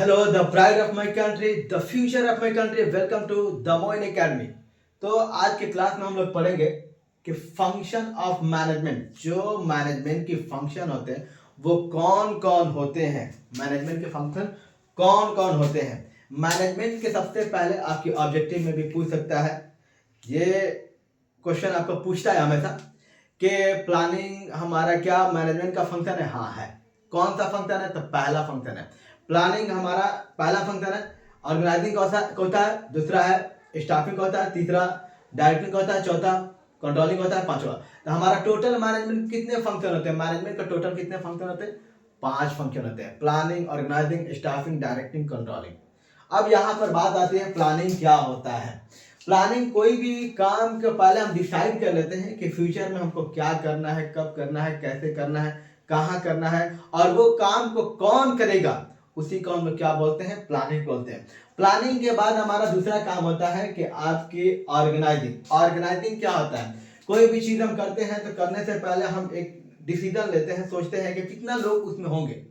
Hello the pride of my country, the future of my country, welcome to the Moin academy. तो आज के class में हम लोग पढ़ेंगे कि फंक्शन ऑफ मैनेजमेंट, जो मैनेजमेंट के फंक्शन होते हैं वो कौन कौन होते हैं। मैनेजमेंट के फंक्शन कौन कौन होते हैं। मैनेजमेंट के सबसे पहले आपके ऑब्जेक्टिव में भी पूछ सकता है, ये क्वेश्चन आपको पूछता है हमेशा कि प्लानिंग हमारा क्या मैनेजमेंट का फंक्शन है। हाँ है। कौन सा फंक्शन है? तो पहला फंक्शन है प्लानिंग, हमारा पहला फंक्शन है। ऑर्गेनाइजिंग का होता है, दूसरा है स्टाफिंग का होता है, तीसरा डायरेक्टिंग का होता है, चौथा कंट्रोलिंग होता है, पांचवा। तो हमारा टोटल मैनेजमेंट कितने फंक्शन होते हैं? मैनेजमेंट का टोटल कितने फंक्शन होते हैं? 5 फंक्शन होते हैं, planning, organising, staffing, directing, controlling. अब यहाँ पर बात आती है प्लानिंग क्या होता है। प्लानिंग कोई भी काम के पहले हम डिसाइड कर लेते हैं कि फ्यूचर में हमको क्या करना है, कब करना है, कैसे करना है, कहाँ करना है, और वो काम को कौन करेगा, उसी को हम लोग क्या बोलते हैं? प्लानिंग बोलते हैं। प्लानिंग के बाद हमारा दूसरा काम होता है कि आपकी ऑर्गेनाइजिंग। ऑर्गेनाइजिंग क्या होता है? कोई भी चीज हम करते हैं तो करने से पहले हम एक डिसीजन लेते हैं, सोचते हैं कि कितना लोग उसमें होंगे,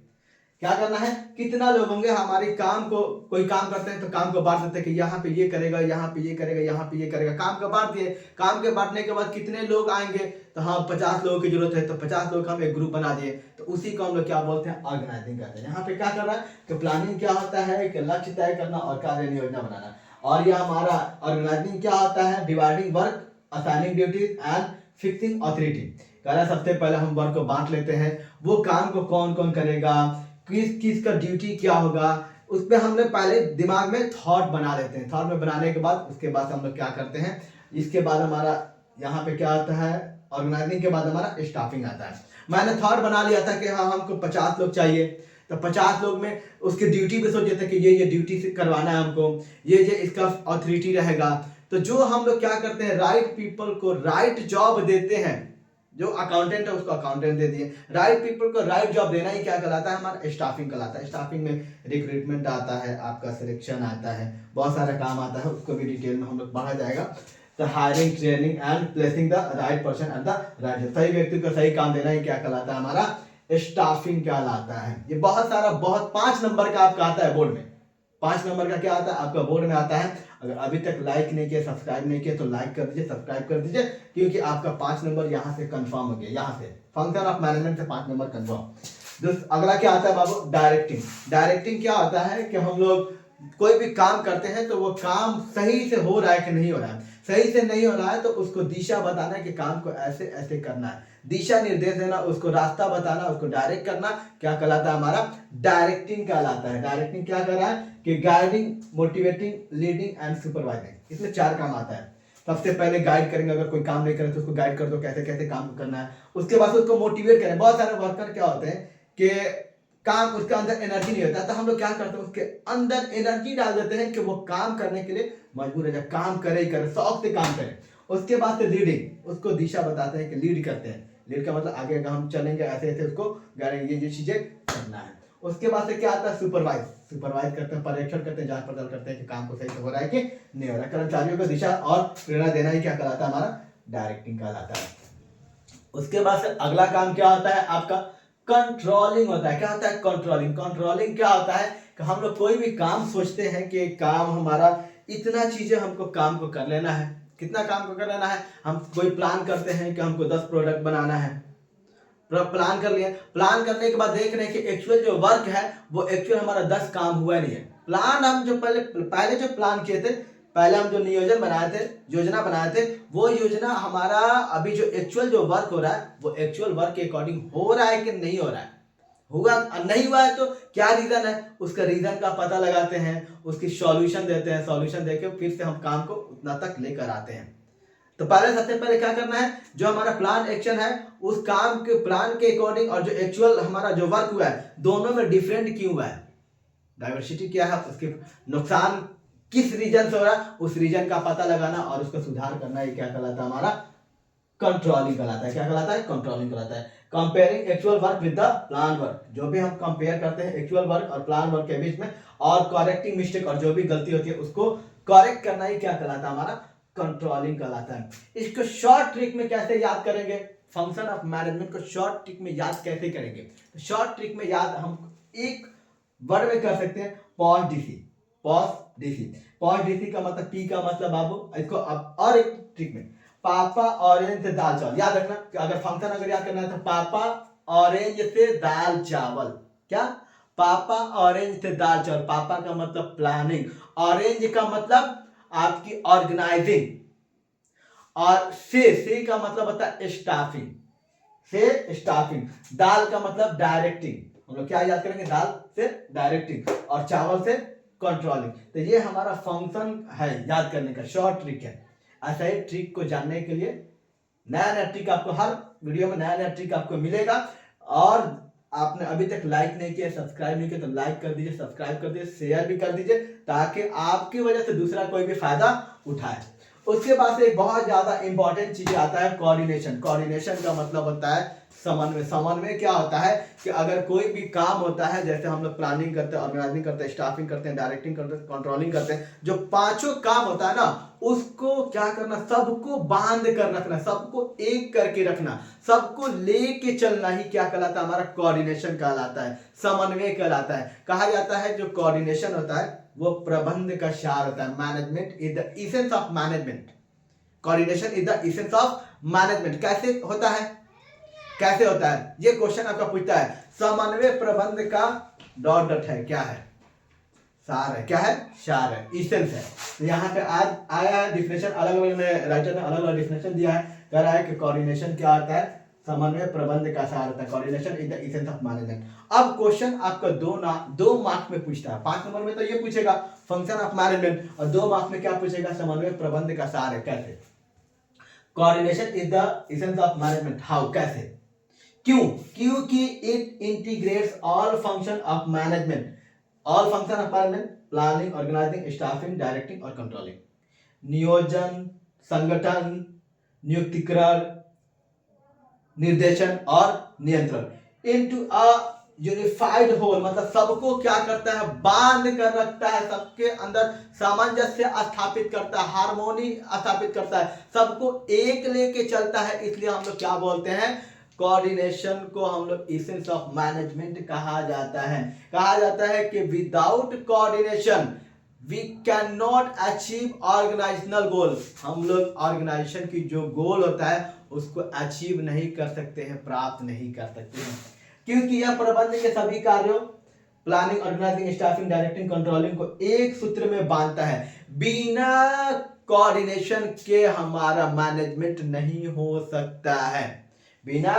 क्या करना है, कितना लोग होंगे हमारे काम को। कोई काम करते हैं तो काम को बांट देते हैं कि यहाँ पे ये करेगा, यहाँ पे ये करेगा, यहाँ पे ये करेगा। काम को बांट दिए, काम के बांटने के बाद कितने लोग आएंगे, तो हाँ 50 लोगों की जरूरत है, तो 50 लोग हम एक ग्रुप बना दिए, तो उसी को हम लोग क्या बोलते हैं? ऑर्गेनाइजिंग करते हैं। यहाँ पे क्या कर रहा है कि प्लानिंग क्या होता है कि लक्ष्य तय करना और कार्य योजना बनाना। और यह हमारा ऑर्गेनाइजिंग क्या होता है? Dividing work, assigning duties and fixing authority. कह रहा है सबसे पहले हम वर्क को बांट लेते हैं, वो काम को कौन कौन करेगा, किस किस का ड्यूटी क्या होगा, उस पर हम लोग पहले दिमाग में थॉट बना लेते हैं। थॉट में बनाने के बाद उसके बाद हम लोग क्या करते हैं, इसके बाद हमारा यहाँ पे क्या आता है, ऑर्गेनाइजिंग के बाद हमारा स्टाफिंग आता है। मैंने थॉट बना लिया था कि हाँ हमको 50 लोग चाहिए, तो 50 लोग में उसके ड्यूटी पे सोचे थे कि ये ड्यूटी से करवाना है हमको, ये इसका अथॉरिटी रहेगा। तो जो हम लोग क्या करते हैं, राइट पीपल को राइट जॉब देते हैं। जो अकाउंटेंट है उसको अकाउंटेंट दे दिए, राइट पीपल को राइट जॉब देना ही क्या कहलाता है? हमारा स्टाफिंग कहलाता है। स्टाफिंग में रिक्रूटमेंट आता है, आपका सिलेक्शन आता है, बहुत सारा काम आता है, उसको भी डिटेल में हम लोग पढ़ा जाएगा। तो hiring, training and placing the right person at the right job, सही व्यक्ति को सही काम देना ही क्या कहलाता है? हमारा स्टाफिंग कहलाता है। ये बहुत सारा, बहुत 5 नंबर का आपका आता है बोर्ड में। 5 नंबर का क्या आता है आपका बोर्ड में आता है। अगर अभी तक लाइक नहीं किया, सब्सक्राइब नहीं किया, तो लाइक कर दीजिए, सब्सक्राइब कर दीजिए, क्योंकि आपका 5 नंबर यहाँ से कंफर्म हो गया। यहाँ से फंक्शन ऑफ मैनेजमेंट से 5 नंबर कंफर्म। अगला क्या आता है बाबू? डायरेक्टिंग। डायरेक्टिंग क्या होता है कि हम लोग कोई भी काम करते हैं तो वो काम सही से हो रहा है कि नहीं हो रहा है। सही से नहीं हो रहा है तो उसको दिशा बताना है कि काम को ऐसे ऐसे करना है, दिशा निर्देश देना, उसको रास्ता बताना, उसको डायरेक्ट करना, क्या कहलाता है? हमारा डायरेक्टिंग कहलाता है। डायरेक्टिंग क्या कर रहा है कि guiding, motivating, leading and supervising. इसमें 4 काम आता है। सबसे पहले गाइड करेंगे, अगर कोई काम नहीं करे तो उसको गाइड कर दो कैसे कैसे काम करना है। उसके बाद उसको मोटिवेट करें। बहुत सारे वर्कर क्या होते हैं कि काम, उसके अंदर एनर्जी नहीं होता, तो हम लोग क्या करते हैं, उसके अंदर एनर्जी डाल देते हैं कि वो काम करने के लिए मजबूर है, काम करे ही करे, शौक से काम करे। उसके बाद से लीडिंग, उसको दिशा बताते हैं कि लीड करते हैं। लीड का मतलब आगे हम चलेंगे, ऐसे ऐसे उसको गाइडेंगे, ये चीजें करना है। उसके बाद से क्या आता है? सुपरवाइज। सुपरवाइज करते हैं, पर्यवेक्षण करते हैं, जांच पड़ताल करते हैं कि काम को सही से हो रहा है कि नहीं हो रहा है। कर्मचारियों को दिशा और प्रेरणा देना ही क्या कहलाता है? हमारा डायरेक्टिंग कहलाता है। उसके बाद से अगला काम क्या होता है आपका? कंट्रोलिंग होता है। क्या होता है? कंट्रोलिंग। कंट्रोलिंग क्या होता है कि हम लोग कोई भी काम सोचते हैं कि काम हमारा इतना चीजें हमको काम को कर लेना है। कितना काम को कर लेना है? हम कोई प्लान करते हैं कि हमको 10 प्रोडक्ट बनाना है, प्लान कर लिए। प्लान करने के बाद देख रहे हैं कि एक्चुअल जो वर्क है वो एक्चुअल हमारा 10 काम हुआ नहीं है। प्लान हम जो पहले जो प्लान किए थे, पहले हम जो नियोजन बनाए थे, योजना बनाए थे, वो योजना हमारा अभी जो एक्चुअल जो वर्क हो रहा है वो एक्चुअल वर्क के अकॉर्डिंग हो रहा है कि नहीं हो रहा है। हुआ नहीं हुआ है तो क्या रीजन है, उसका रीजन का पता लगाते हैं, उसकी सॉल्यूशन देते हैं, सॉल्यूशन देके फिर से हम काम को उतना तक लेकर आते हैं। तो पहले सबसे पहले क्या करना है, जो हमारा प्लान एक्शन है उस काम के प्लान के अकॉर्डिंग और जो एक्चुअल हमारा जो वर्क हुआ है दोनों में डिफरेंट क्यों हुआ है, डाइवर्सिटी क्या है, उसके नुकसान किस रीजन से हो रहा है, उस रीजन का पता लगाना और उसको सुधार करना, ये क्या कहलाता है? हमारा कंट्रोलिंग कहलाता है। क्या कहलाता है? कंट्रोलिंग कहलाता है। Comparing actual work with the plan work, जो भी हम कंपेयर करते हैं एक्चुअल वर्क और प्लान वर्क के बीच में, और करेक्टिंग मिस्टेक, और जो भी गलती होती है उसको करेक्ट करना ही क्या कहलाता है? हमारा कंट्रोलिंग कहलाता है। इसको शॉर्ट ट्रिक में कैसे याद करेंगे? फंक्शन ऑफ मैनेजमेंट को शॉर्ट ट्रिक में याद कैसे करेंगे? शॉर्ट ट्रिक में याद हम एक वर्ड में कर सकते हैं, pause DC, pause DC. Pause DC का मतलब पी का मतलब बाबू, इसको अब और एक ट्रिक में, पापा ऑरेंज से दाल चावल, याद रखना कि अगर फंक्शन अगर याद करना है तो पापा ऑरेंज से दाल चावल, क्या, पापा ऑरेंज से दाल चावल। पापा का मतलब प्लानिंग, ऑरेंज का मतलब आपकी ऑर्गेनाइजिंग, और से का मतलब होता है स्टाफिंग, से स्टाफिंग। दाल का मतलब डायरेक्टिंग, हम लोग क्या याद करेंगे, दाल से डायरेक्टिंग और चावल से कंट्रोलिंग। तो ये हमारा फंक्शन है याद करने का, शॉर्ट ट्रिक है। ऐसा ही ट्रिक को जानने के लिए नया नया ट्रिक आपको हर वीडियो में नया नया ट्रिक आपको मिलेगा। और आपने अभी तक लाइक नहीं किया, सब्सक्राइब नहीं किया तो लाइक कर दीजिए, सब्सक्राइब कर दीजिए, शेयर भी कर दीजिए, ताकि आपकी वजह से दूसरा कोई भी फायदा उठाए। उसके बाद से एक बहुत ज्यादा इंपॉर्टेंट चीज आता है कोऑर्डिनेशन। कोऑर्डिनेशन का मतलब होता है समन्वय। समन्वय क्या होता है कि अगर कोई भी काम होता है, जैसे हम लोग प्लानिंग करते हैं, ऑर्गेनाइजिंग करते हैं, स्टाफिंग करते हैं, डायरेक्टिंग करते हैं, कंट्रोलिंग करते हैं, जो पांचों काम होता है ना, उसको क्या करना, सबको बांध कर रखना, सबको एक करके रखना, सबको लेके चलना ही क्या कहलाता है, हमारा कोऑर्डिनेशन कहलाता है, समन्वय कहलाता है। कहा जाता है जो कोऑर्डिनेशन होता है वो प्रबंध का सार होता है। Management is the essence of management. Coordination is the essence of management. कैसे होता है, कैसे होता है, ये क्वेश्चन आपका पूछता है। समन्वय प्रबंध का डॉट डॉट है, क्या है, सार है, क्या है, सार है, एसेंस है। तो यहाँ पे आज आया है डिफिनेशन, अलग अलग राइटर ने अलग अलग डिफिनेशन दिया है। कह रहा है कि कोऑर्डिनेशन क्या होता है, समन्वय प्रबंध का सार होता है, coordination is the essence of management. अब क्वेश्चन आपका दो मार्क्स में पूछता है। 5 नंबर में तो ये पूछेगा फंक्शन ऑफ मैनेजमेंट, और 2 मार्क्स में क्या पूछेगा, समन्वय प्रबंध का सार है। कैसे, coordination is the essence of management, how, कैसे, क्यों, क्योंकि it integrates all function of management, all function of management, planning, organising, staffing, directing और कंट्रोलिंग। नियोजन, संगठन, नियुक्तिकरण, निर्देशन और नियंत्रण इनटू अ यूनिफाइड होल, मतलब सबको क्या करता है, बांध कर रखता है, सबके अंदर सामंजस्य स्थापित करता है, हार्मोनी स्थापित करता है, सबको एक लेके चलता है। इसलिए हम लोग क्या बोलते हैं, कोऑर्डिनेशन को हम लोग एसेंस ऑफ मैनेजमेंट कहा जाता है। कहा जाता है कि without coordination we can not achieve organisational goal. हम लोग ऑर्गेनाइजेशन की जो गोल होता है उसको अचीव नहीं कर सकते हैं, प्राप्त नहीं कर सकते हैं, क्योंकि यह प्रबंध के सभी कार्यों, planning, organising, staffing, directing, controlling को एक सूत्र में बांधता है। बिना कोऑर्डिनेशन के हमारा मैनेजमेंट नहीं हो सकता है। बिना,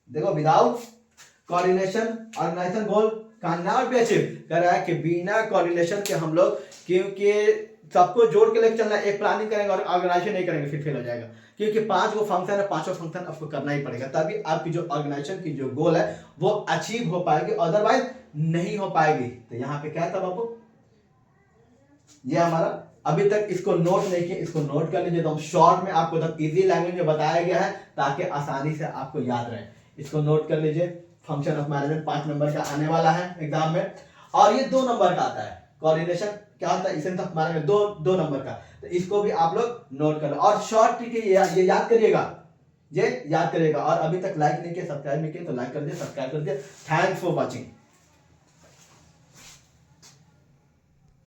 देखो, without coordination organisation goal can not be achieve. कह रहा है कि बिना कोऑर्डिनेशन के हम लोग, क्योंकि सबको जोड़ के लेकर चलना, एक प्लानिंग करेंगे और ऑर्गेनाइजेशन नहीं करेंगे फिर फेल हो जाएगा, क्योंकि 5 गो फंक्शन है, 5 फंक्शन आपको करना ही पड़ेगा, तभी आपकी जो ऑर्गेनाइजेशन की जो गोल है वो अचीव हो पाएगी, अदरवाइज नहीं हो पाएगी। तो यहाँ पे क्या था बाबू, ये हमारा अभी तक इसको नोट नहीं किया, इसको नोट कर लीजिए। तो शॉर्ट में आपको एकदम इजी लैंग्वेज में बताया गया है ताकि आसानी से आपको याद रहे। इसको नोट कर लीजिए। फंक्शन ऑफ मैनेजमेंट 5 नंबर का आने वाला है एग्जाम में, और ये 2 नंबर का आता है। कोऑर्डिनेशन क्या होता है, एसेंस ऑफ मैनेजमेंट, 2 नंबर का। तो इसको भी आप लोग नोट कर लो, और शॉर्ट ट्रिक ये याद करिएगा, ये याद करिएगा। और अभी तक लाइक नहीं किया, सब्सक्राइब नहीं किया तो लाइक कर दिए, सब्सक्राइब कर दिए। Thanks for watching.